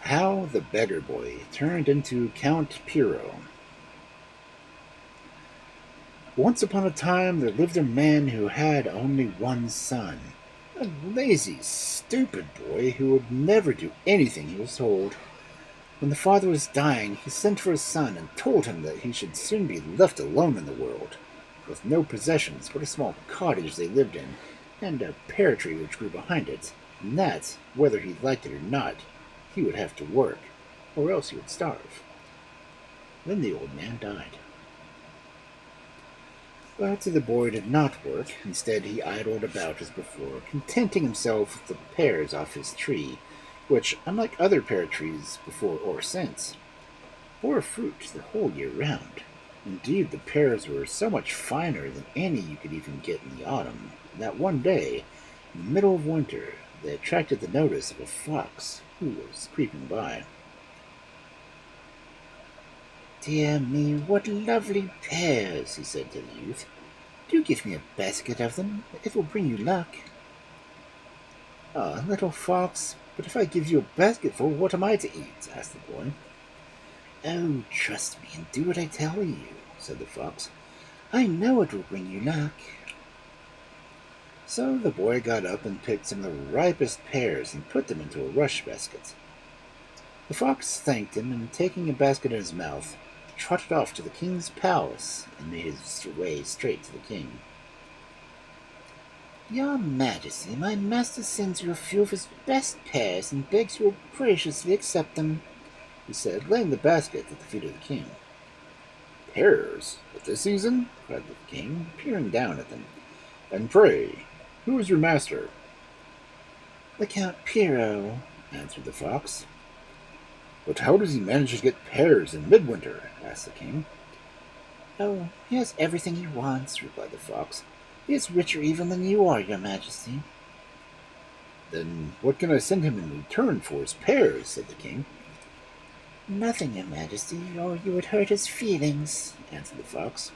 How the Beggar Boy Turned into Count Piro. Once upon a time there lived a man who had only one son. A lazy, stupid boy who would never do anything he was told. When the father was dying, he sent for his son and told him that he should soon be left alone in the world, with no possessions but a small cottage they lived in, and a pear tree which grew behind it, and that, whether he liked it or not, he would have to work, or else he would starve. Then the old man died. But the boy did not work. Instead, he idled about as before, contenting himself with the pears off his tree, which, unlike other pear trees before or since, bore fruit the whole year round. Indeed, the pears were so much finer than any you could even get in the autumn, that one day, in the middle of winter, they attracted the notice of a fox who was creeping by. "Dear me, what lovely pears," he said to the youth. "Do give me a basket of them. It will bring you luck." "Ah, little fox, but if I give you a basketful, what am I to eat?" asked the boy. "Oh, trust me and do what I tell you," said the fox. "I know it will bring you luck." So the boy got up and picked some of the ripest pears and put them into a rush basket. The fox thanked him, and taking a basket in his mouth, trotted off to the king's palace and made his way straight to the king. "Your Majesty, my master sends you a few of his best pears and begs you will graciously accept them," he said, laying the basket at the feet of the king. "Pears? At this season?" cried the king, peering down at them. "And pray, who is your master?" "The Count Piro," answered the fox. "But how does he manage to get pears in midwinter?" asked the king. "Oh, he has everything he wants," replied the fox. "He is richer even than you are, your Majesty." "Then what can I send him in return for his pears?" said the king. "Nothing, your Majesty, or you would hurt his feelings," answered the fox.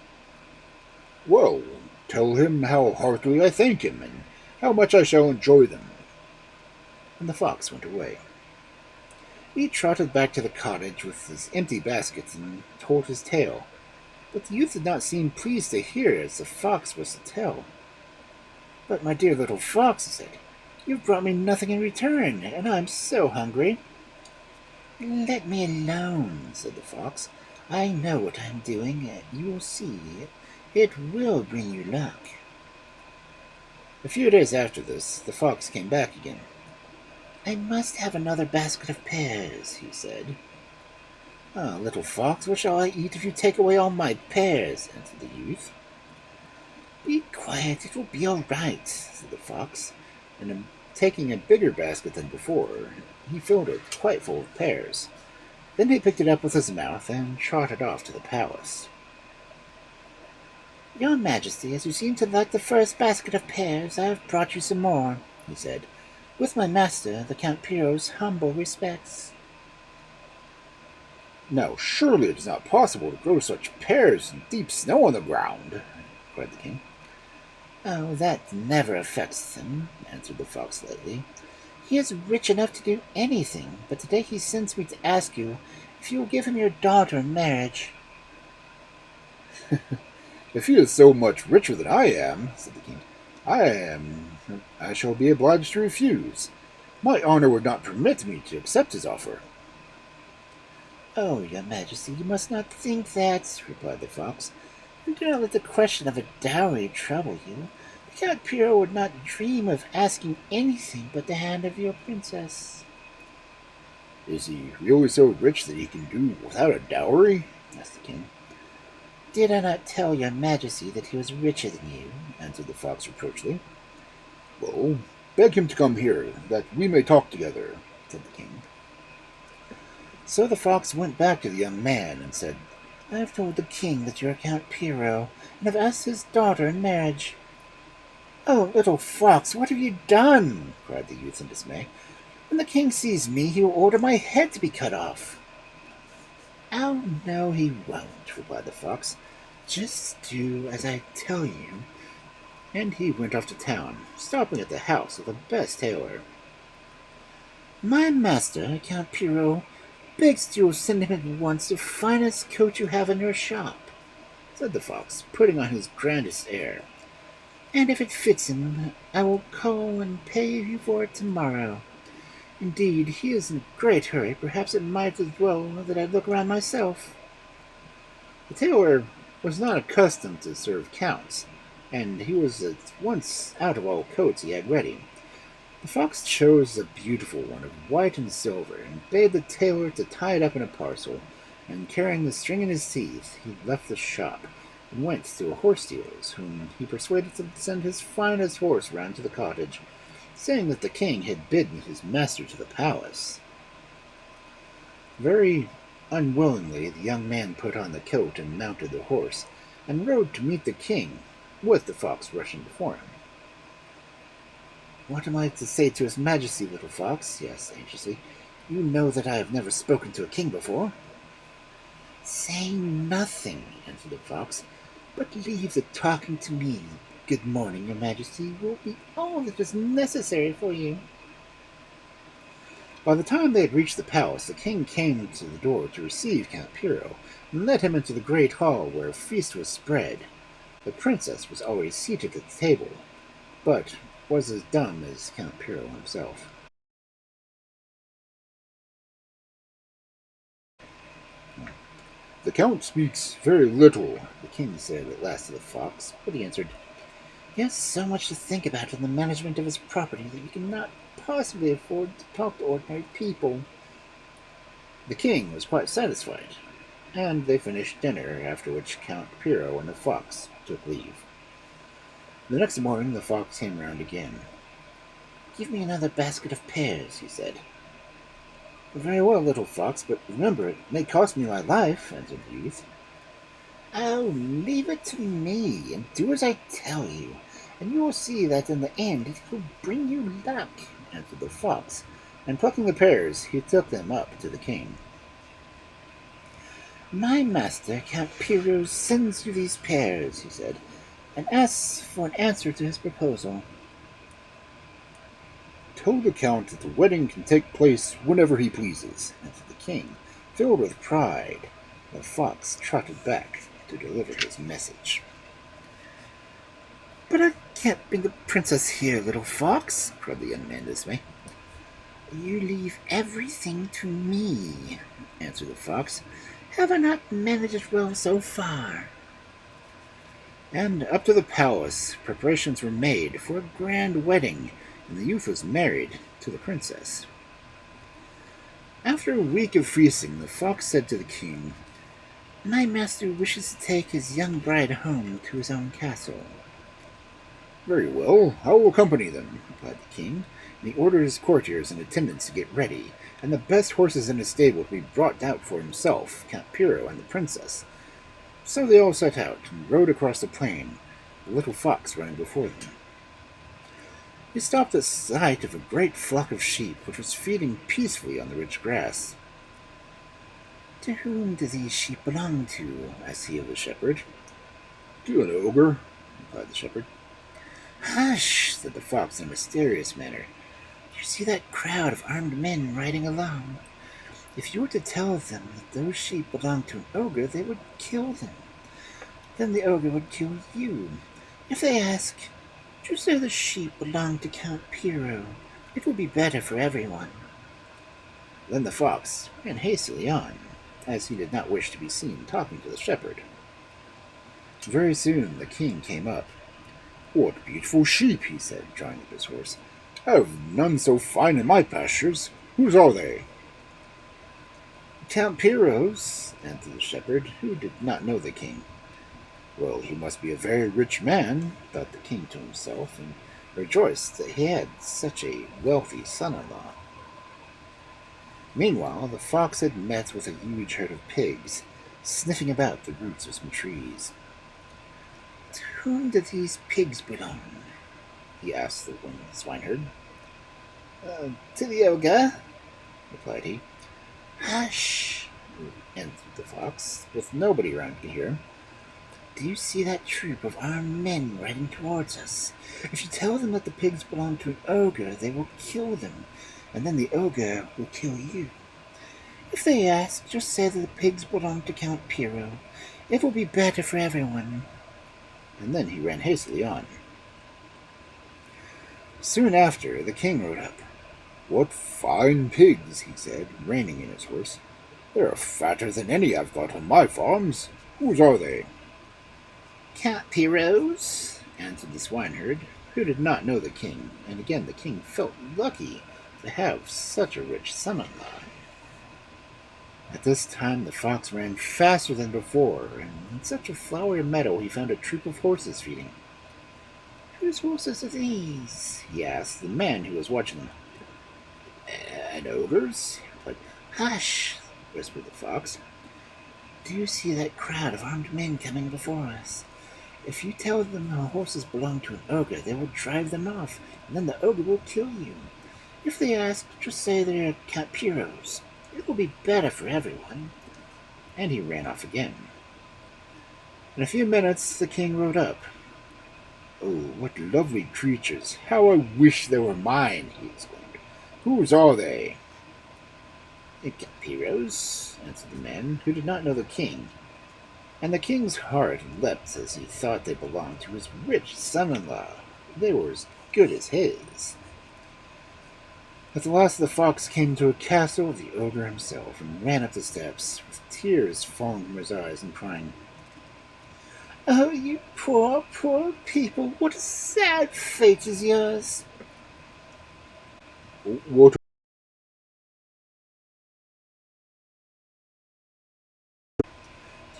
"Well, tell him how heartily I thank him, and how much I shall enjoy them." And the fox went away. He trotted back to the cottage with his empty basket and told his tale, but the youth did not seem pleased to hear it as the fox was to tell. "But, my dear little fox," he said, "you've brought me nothing in return, and I'm so hungry." "Let me alone," said the fox. "I know what I'm doing. You will see. It will bring you luck." A few days after this, the fox came back again. "I must have another basket of pears," he said. "Ah, little fox, what shall I eat if you take away all my pears?" answered the youth. "Be quiet, it will be all right," said the fox, and taking a bigger basket than before, he filled it quite full of pears. Then he picked it up with his mouth and trotted off to the palace. "Your Majesty, as you seem to like the first basket of pears, I have brought you some more," he said, "with my master, the Count Piro's humble respects." "Now, surely it is not possible to grow such pears in deep snow on the ground," cried the king. "Oh, that never affects him," answered the fox lightly. "He is rich enough to do anything, but today he sends me to ask you if you will give him your daughter in marriage." "If he is so much richer than I am," said the king, I shall be obliged to refuse. My honor would not permit me to accept his offer." "Oh, your Majesty, you must not think that," replied the fox. "And do not let the question of a dowry trouble you. The Count Piro would not dream of asking anything but the hand of your princess." "Is he really so rich that he can do without a dowry?" asked the king. "Did I not tell your Majesty that he was richer than you?" answered the fox reproachfully. "Well, beg him to come here, that we may talk together," said the king. So the fox went back to the young man and said, "I have told the king that you are Count Piro, and have asked his daughter in marriage." "Oh, little fox, what have you done?" cried the youth in dismay. "When the king sees me, he will order my head to be cut off." "Oh, no, he won't," replied the fox. "Just do as I tell you." And he went off to town, stopping at the house of the best tailor. My master, Count Piro, begs you will send him at once the finest coat you have in your shop, said the fox, putting on his grandest air. And if it fits him, I will call and pay you for it tomorrow. Indeed, he is in a great hurry. Perhaps it might as well that I look around myself. The tailor was not accustomed to serve counts, and he was at once out of all coats he had ready. The fox chose a beautiful one of white and silver, and bade the tailor to tie it up in a parcel, and carrying the string in his teeth, he left the shop, and went to a horse dealer's, whom he persuaded to send his finest horse round to the cottage, saying that the king had bidden his master to the palace. Very unwillingly the young man put on the coat and mounted the horse, and rode to meet the king, with the fox rushing before him. "What am I to say to his majesty, little fox?" he asked anxiously. "You know that I have never spoken to a king before." "Say nothing," answered the fox, "but leave the talking to me. Good morning, your majesty, will be all that is necessary for you." By the time they had reached the palace, the king came to the door to receive Count Piro, and led him into the great hall where a feast was spread. The princess was already seated at the table, but was as dumb as Count Piro himself. "The count speaks very little," the king said at last to the fox, but he answered, "He has so much to think about in the management of his property that he cannot possibly afford to talk to ordinary people." The king was quite satisfied, and they finished dinner, after which Count Piro and the fox took leave. The next morning the fox came round again. "Give me another basket of pears," he said. "Very well, little fox, but remember it may cost me my life," answered the youth. "Oh, leave it to me, and do as I tell you, and you will see that in the end it will bring you luck," answered the fox, and plucking the pears, he took them up to the king. "My master, Count Piro, sends you these pears," he said, "and asks for an answer to his proposal." "Tell the count that the wedding can take place whenever he pleases," answered the king, filled with pride. The fox trotted back to deliver his message. "But I can't bring the princess here, little fox," cried the young man in dismay. "You leave everything to me," answered the fox. "Have I not managed it well so far?" And up to the palace preparations were made for a grand wedding, and the youth was married to the princess. After a week of feasting, the fox said to the king, "My master wishes to take his young bride home to his own castle." "Very well, I will accompany them," replied the king, and he ordered his courtiers and attendants to get ready, and the best horses in his stable to be brought out for himself, Count Piro, and the princess. So they all set out and rode across the plain, the little fox running before them. They stopped at sight of a great flock of sheep which was feeding peacefully on the rich grass. "To whom do these sheep belong to?" asked he of the shepherd. "To an ogre," replied the shepherd. "Hush!" said the fox in a mysterious manner. "Do you see that crowd of armed men riding along? If you were to tell them that those sheep belong to an ogre, they would kill them. Then the ogre would kill you. If they ask, 'Do you say the sheep belong to Count Piro?' it will be better for everyone." Then the fox ran hastily on, as he did not wish to be seen talking to the shepherd. Very soon the king came up. "What beautiful sheep," he said, drawing up his horse. "I have none so fine in my pastures. Whose are they?" "Count Piro's," answered the shepherd, who did not know the king. "Well, he must be a very rich man," thought the king to himself, and rejoiced that he had such a wealthy son-in-law. Meanwhile, the fox had met with a huge herd of pigs, sniffing about the roots of some trees. "To whom do these pigs belong?" he asked the one swineherd. "To the ogre," replied he. "Hush!" answered the fox, with nobody around to hear. "Do you see that troop of armed men riding towards us? If you tell them that the pigs belong to an ogre, they will kill them, and then the ogre will kill you. If they ask, just say that the pigs belong to Count Piro. It will be better for everyone. And then he ran hastily on. Soon after, the king rode up. "What fine pigs," he said, reining in his horse. "They're fatter than any I've got on my farms. Whose are they?" "Count Piro's," answered the swineherd, who did not know the king, and again the king felt lucky to have such a rich son-in-law. At this time the fox ran faster than before, and in such a flowery meadow he found a troop of horses feeding. "Whose horses are these?" he asked the man who was watching them. "An ogre's," but "Hush!" whispered the fox. "Do you see that crowd of armed men coming before us? If you tell them the horses belong to an ogre, they will drive them off, and then the ogre will kill you. If they ask, just say they're Count Piro's. It will be better for everyone." And he ran off again. In a few minutes the king rode up. "Oh, what lovely creatures! How I wish they were mine!" he exclaimed. "Whose are they?" "Count Piro's," answered the man, who did not know the king, and the king's heart leapt as he thought they belonged to his rich son-in-law. They were as good as his. At the last the fox came to a castle of the ogre himself, and ran up the steps, with tears falling from his eyes, and crying, "Oh, you poor, poor people! What a sad fate is yours!" "What?"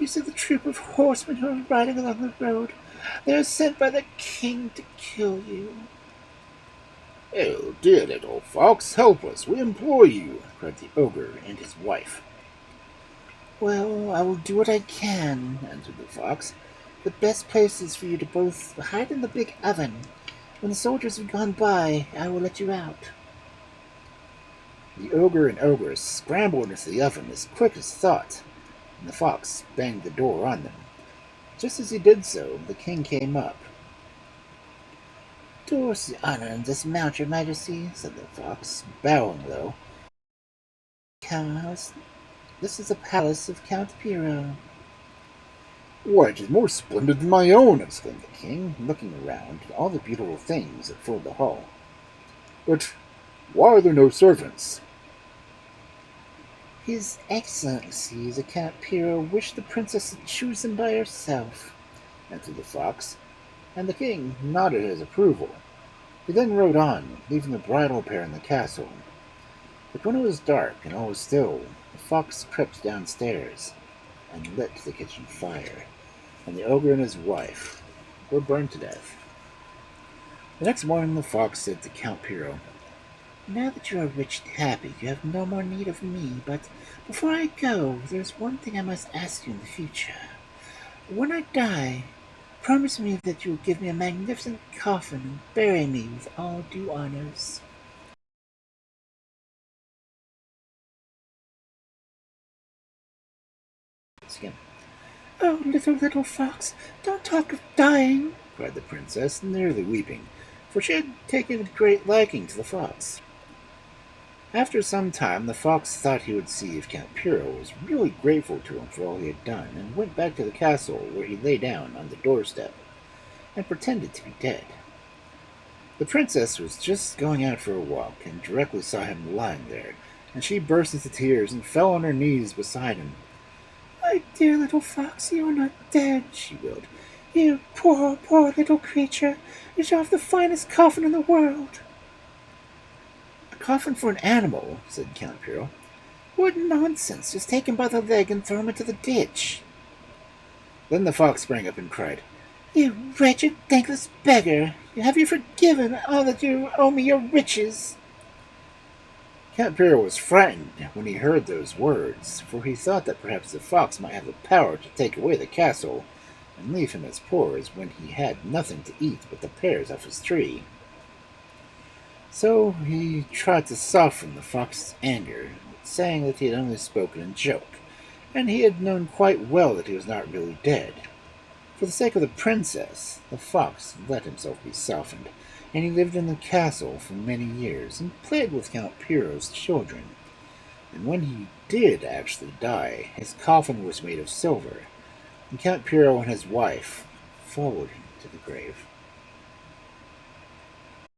"You see the troop of horsemen who are riding along the road. They are sent by the king to kill you." "Oh, dear little fox, help us, we implore you!" cried the ogre and his wife. "Well, I will do what I can," answered the fox. "The best place is for you to both hide in the big oven. When the soldiers have gone by, I will let you out." The ogre and ogress scrambled into the oven as quick as thought, and the fox banged the door on them. Just as he did so, the king came up. "Do us the honor and dismount, your majesty," said the fox, bowing low. "This is the palace of Count Piro." "Why, it is more splendid than my own!" exclaimed the king, looking around at all the beautiful things that filled the hall. "But why are there no servants?" "His Excellency, the Count Piro, wished the princess to choose them by herself," answered the fox, and the king nodded his approval. He then rode on, leaving the bridal pair in the castle. But when it was dark and all was still, the fox crept downstairs and lit the kitchen fire, and the ogre and his wife were burned to death. The next morning the fox said to Count Piro, "Now that you are rich and happy, you have no more need of me, but before I go, there's one thing I must ask you in the future. When I die, promise me that you will give me a magnificent coffin and bury me with all due honors." Again. "Oh, little fox, don't talk of dying," cried the princess, nearly weeping, for she had taken a great liking to the fox. After some time, the fox thought he would see if Count Piro was really grateful to him for all he had done, and went back to the castle, where he lay down on the doorstep and pretended to be dead. The princess was just going out for a walk, and directly saw him lying there, and she burst into tears and fell on her knees beside him. "My dear little fox, you are not dead," she wailed. "You poor, poor little creature. You shall have the finest coffin in the world." "A coffin for an animal," said Count Piro. "What nonsense! Just take him by the leg and throw him into the ditch." Then the fox sprang up and cried, "You wretched, thankless beggar! Have you forgiven all that you owe me your riches?" Count Piro was frightened when he heard those words, for he thought that perhaps the fox might have the power to take away the castle and leave him as poor as when he had nothing to eat but the pears off his tree. So he tried to soften the fox's anger, saying that he had only spoken in joke, and he had known quite well that he was not really dead. For the sake of the princess, the fox let himself be softened, and he lived in the castle for many years and played with Count Piro's children. And when he did actually die, his coffin was made of silver, and Count Piro and his wife followed him to the grave.